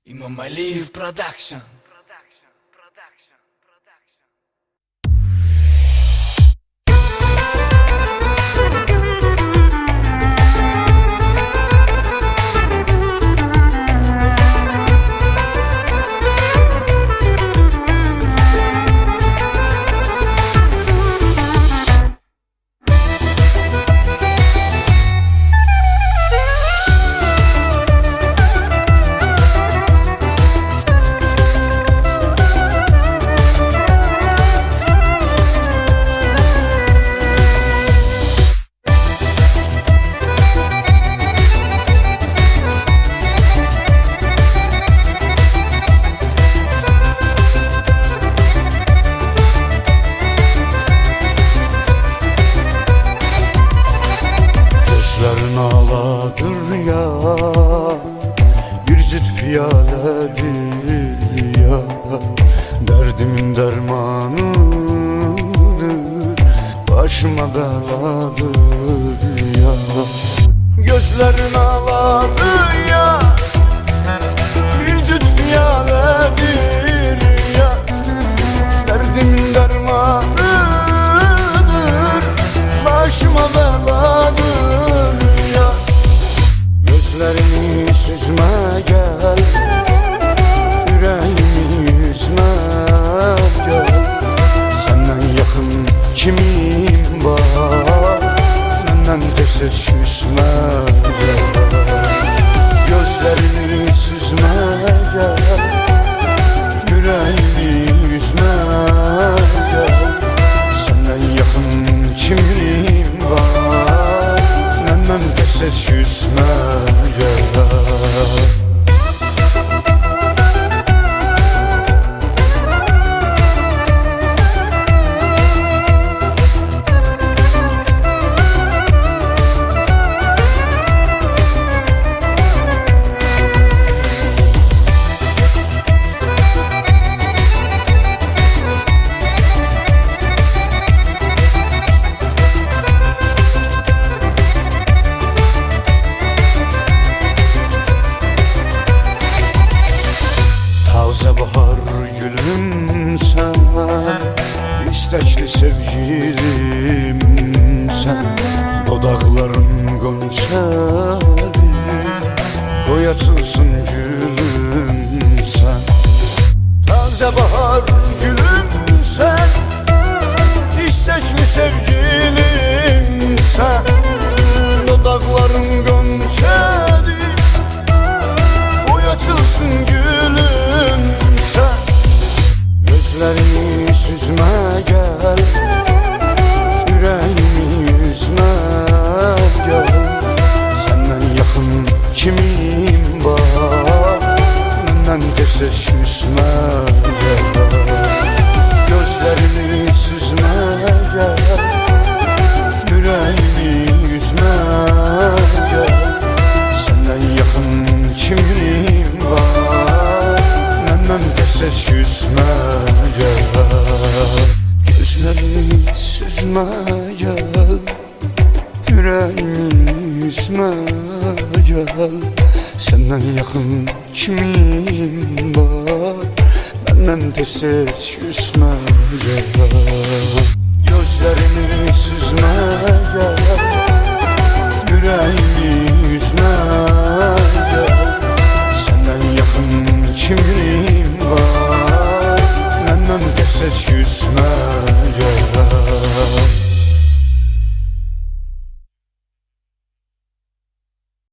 İmam Aliyev Production. Gözlerin ağladır ya, bir cüt piyaledir ya. Derdimin dermanıdır, başıma beladır ya. Gözlerin ağladır ya, bir cüt piyaledir ya. Derdimin dermanıdır, başıma beladır ya. Gözlerimi süzme gel, yüreğimi yüzme gel. Senden yakın kimim var, benden de ses küsme gel. Gözlerimi süzme gel, yüreğimi yüzme gel. Senden yakın kimim var, benden de ses küsme gel. Taze bahar gülüm sen, istekli sevgilim sen. Dodakların goncadır, koy açılsın gülüm sen. Taze bahar gülüm sen, istekli sevgilim sen. Dodakların goncadır, koy açılsın gülüm sen. Gözlerimi süzme gel, yüreğimi yüzme gel. Senden yakın kimim var, benden de ses küsme gel. Gözlerimi süzme gel, yüreğimi yüzme gel. Senden yakın kimim var, benden de ses küsme gel. Gözlerimi süzme gel, yüreğimi yüzme gel. Senden yakın kimim var, benden de ses küsme gel. Gözlerimi süzme gel, yüreğimi yüzme gel. Senden yakın kimim var, benden de ses küsme